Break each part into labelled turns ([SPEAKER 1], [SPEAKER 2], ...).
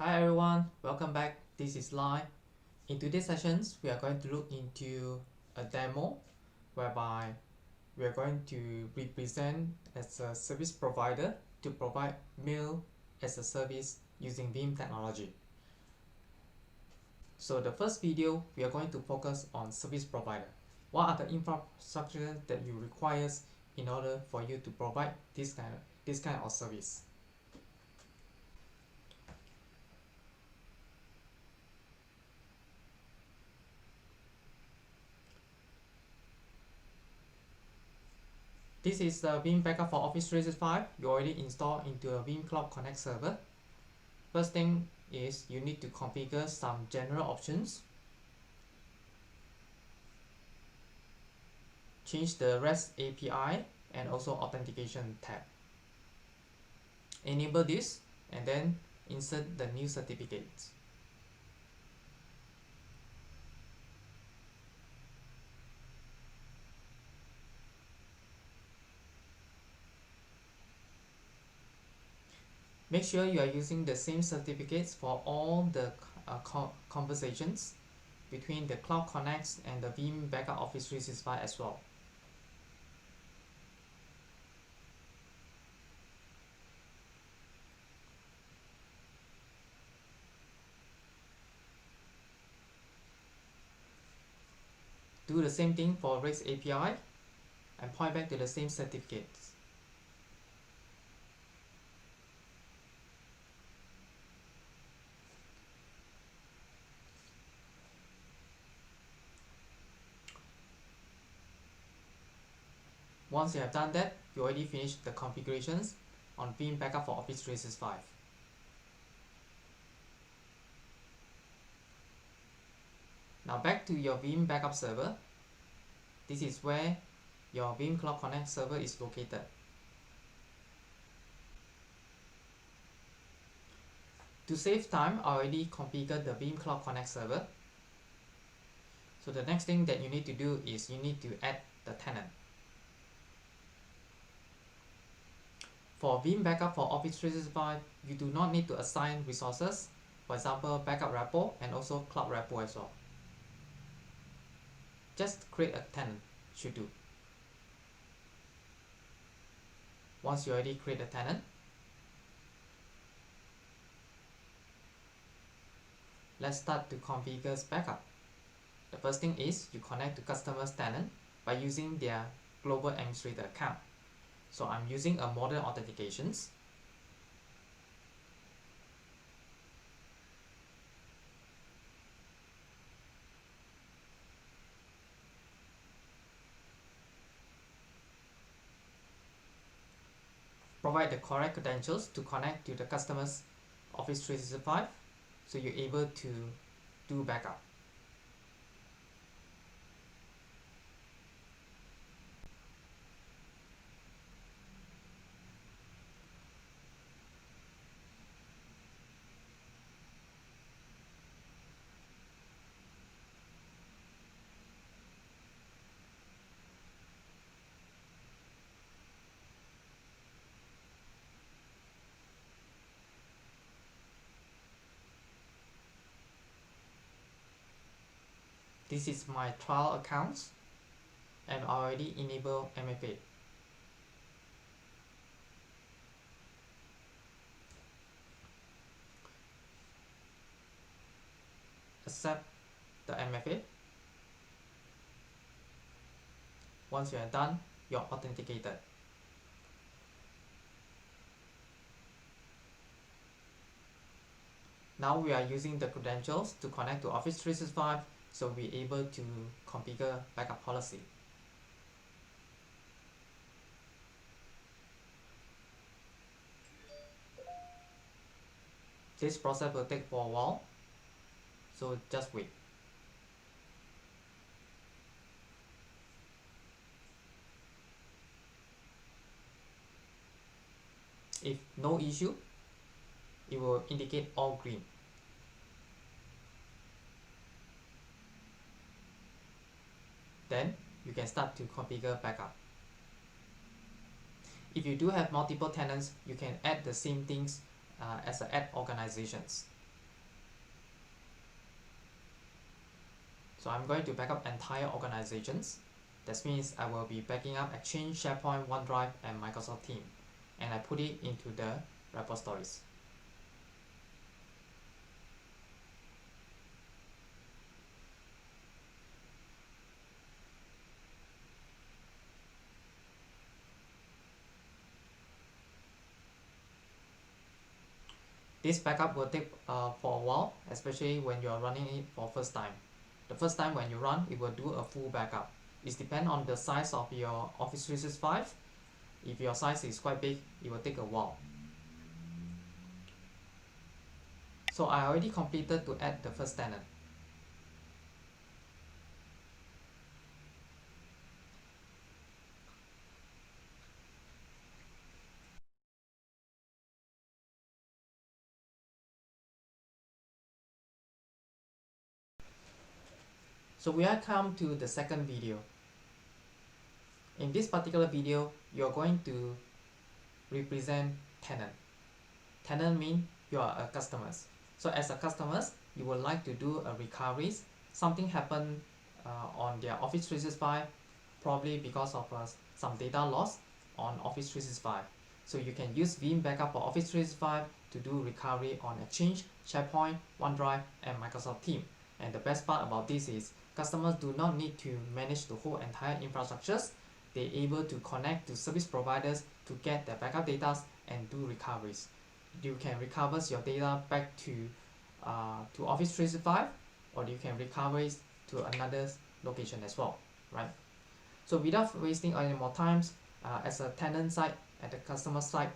[SPEAKER 1] Hi everyone, welcome back. This is Lai. In today's sessions, we are going to look into a demo whereby we are going to represent as a service provider to provide mail as a service using Veeam technology. So the first video, we are going to focus on service provider. What are the infrastructure that you require in order for you to provide this kind of service? This is the Veeam backup for Office 365. You already installed into a Veeam Cloud Connect server. First thing is you need to configure some general options. Change the REST API and also authentication tab. Enable this and then insert the new certificates. Make sure you are using the same certificates for all the conversations between the Cloud Connects and the Veeam Backup Office 365 as well. Do the same thing for REST API and point back to the same certificates. Once you have done that, you already finished the configurations on Veeam Backup for Office 365. Now back to your Veeam Backup server. This is where your Veeam Cloud Connect server is located. To save time, I already configured the Veeam Cloud Connect server. So the next thing that you need to do is you need to add the tenant. For Veeam Backup for Office 365, you do not need to assign resources, for example, backup repo and also cloud repo as well. Just create a tenant should do. Once you already create a tenant, let's start to configure backup. The first thing is you connect to customer's tenant by using their global administrator account. So I'm using a modern authentications. Provide the correct credentials to connect to the customer's Office 365 so you're able to do backup. This is my trial accounts and I already enable MFA. Accept the MFA. Once you are done, you're authenticated. Now we are using the credentials to connect to Office 365, so we're able to configure backup policy. This process will take for a while, so just wait. If no issue, it will indicate all green. Then you can start to configure backup. If you do have multiple tenants, you can add the same things as add organizations. So I'm going to back up entire organizations. That means I will be backing up Exchange, SharePoint, OneDrive, and Microsoft Teams, and I put it into the repositories. This backup will take for a while, especially when you are running it for first time. The first time when you run, it will do a full backup. It depends on the size of your Office 365. If your size is quite big, it will take a while. So I already completed to add the first tenant. So we are come to the second video. In this particular video, you're going to represent tenant. Tenant means you are a customer. So as a customer, you would like to do a recovery. Something happened on their Office 365, probably because of some data loss on Office 365. So you can use Veeam backup for Office 365 to do recovery on Exchange, SharePoint, OneDrive, and Microsoft Teams. And the best part about this is customers do not need to manage the whole entire infrastructures. They're able to connect to service providers to get their backup data and do recoveries. You can recover your data back to Office 365, or you can recover it to another location as well, right? So without wasting any more time, as a tenant side, at the customer side,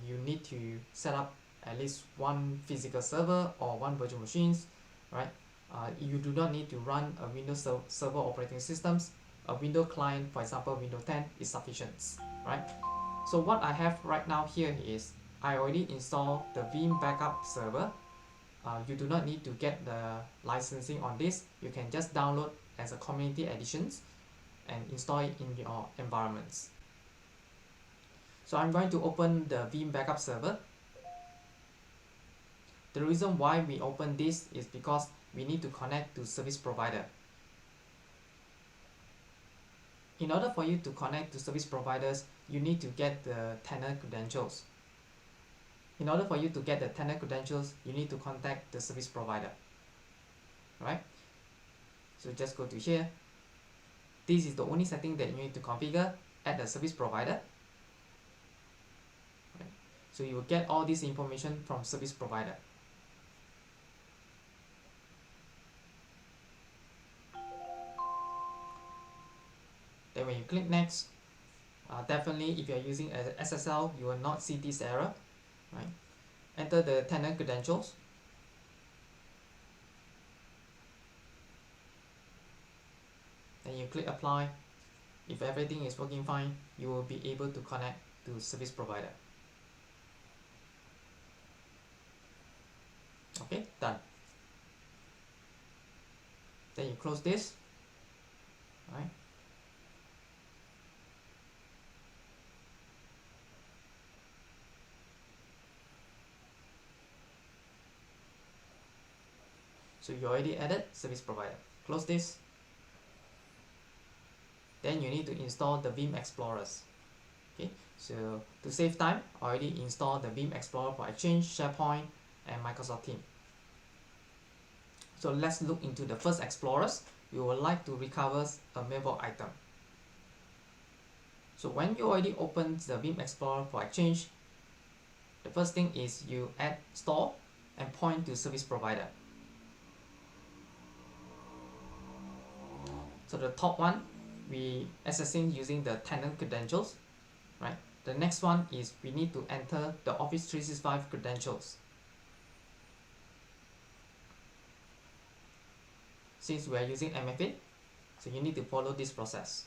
[SPEAKER 1] you need to set up at least one physical server or one virtual machines, right? You do not need to run a Windows server operating systems. A Windows client, for example, Windows 10 is sufficient, right? So what I have right now here is I already installed the Veeam backup server. You do not need to get the licensing on this. You can just download as a community editions and install it in your environments. So I'm going to open the Veeam backup server. The reason why we open this is because we need to connect to service provider. In order for you to connect to service providers, you need to get the tenant credentials. In order for you to get the tenant credentials, you need to contact the service provider. Right? So just go to here. This is the only setting that you need to configure. Add the service provider. Right? So you will get all this information from service provider. Then when you click next, definitely if you are using SSL, you will not see this error. Right? Enter the tenant credentials. Then you click apply. If everything is working fine, you will be able to connect to service provider. Okay, done. Then you close this. Right? So you already added service provider. Close this. Then you need to install the Veeam Explorers. Okay, so to save time, I already installed the Veeam Explorer for Exchange, SharePoint, and Microsoft Teams. So let's look into the first Explorers. We would like to recover a mailbox item. So when you already open the Veeam Explorer for Exchange, the first thing is you add store and point to service provider. So the top one, we accessing using the tenant credentials, right? The next one is we need to enter the Office 365 credentials. Since we are using MFA, so you need to follow this process.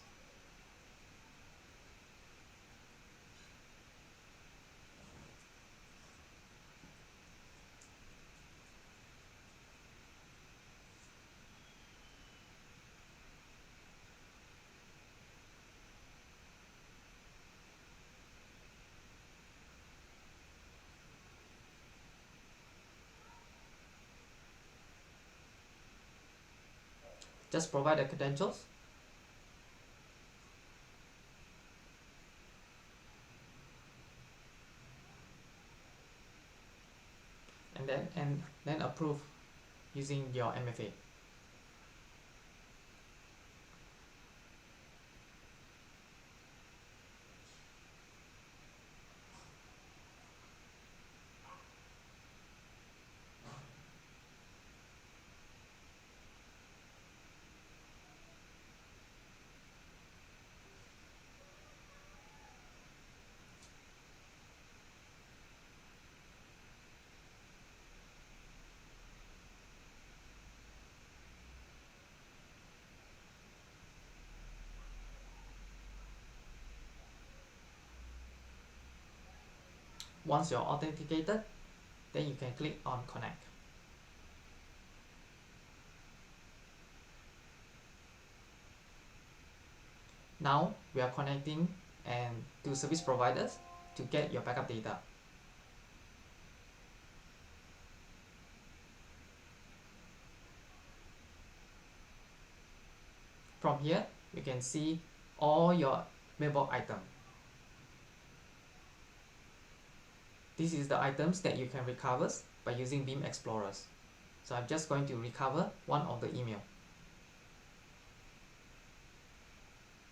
[SPEAKER 1] just provide the credentials. And then approve using your MFA. Once you're authenticated, then you can click on connect. Now we are connecting and to service providers to get your backup data. From here, you can see all your mailbox items. This is the items that you can recover by using Veeam Explorers. So I'm just going to recover one of the email.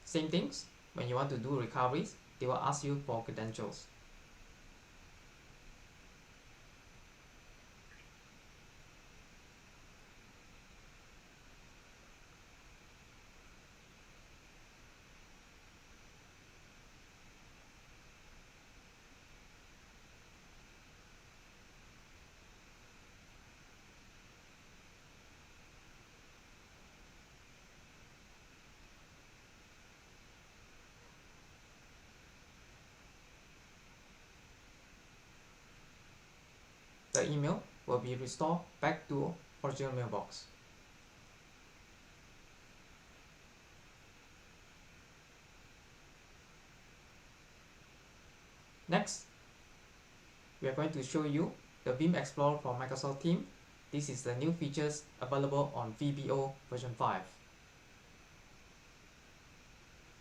[SPEAKER 1] Same things, when you want to do recoveries, they will ask you for credentials. The email will be restored back to original mailbox. Next, we are going to show you the Veeam Explorer for Microsoft Teams. This is the new features available on VBO version 5.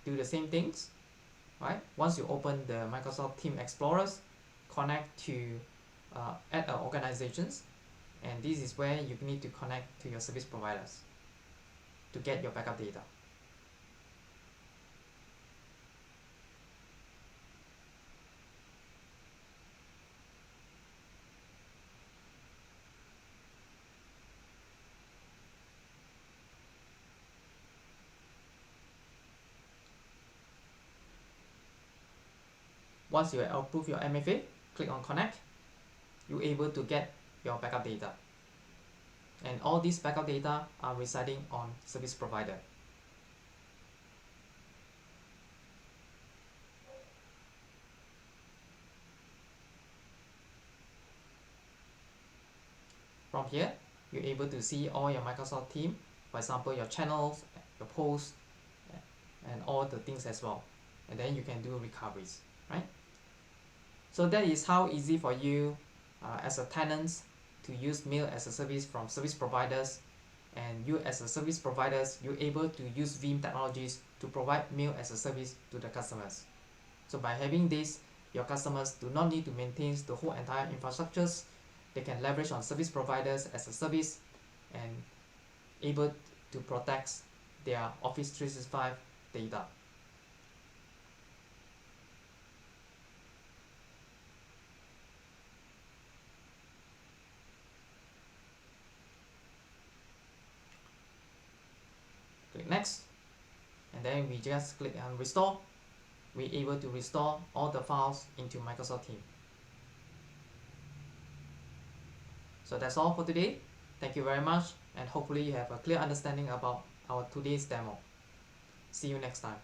[SPEAKER 1] Do the same things, right? Once you open the Microsoft Teams Explorers, connect to add organizations, and this is where you need to connect to your service providers to get your backup data. Once you have approved your MFA, click on connect. You're able to get your backup data. And all these backup data are residing on service provider. From here, you're able to see all your Microsoft Teams, for example, your channels, your posts, and all the things as well. And then you can do recoveries, right? So that is how easy for you as a tenant to use mail as a service from service providers, and you as a service providers, you're able to use Veeam technologies to provide mail as a service to the customers. So by having this, your customers do not need to maintain the whole entire infrastructures. They can leverage on service providers as a service and able to protect their Office 365 data. Click next, and then we just click on restore. We're able to restore all the files into Microsoft Teams. So that's all for today. Thank you very much, and hopefully you have a clear understanding about our today's demo. See you next time.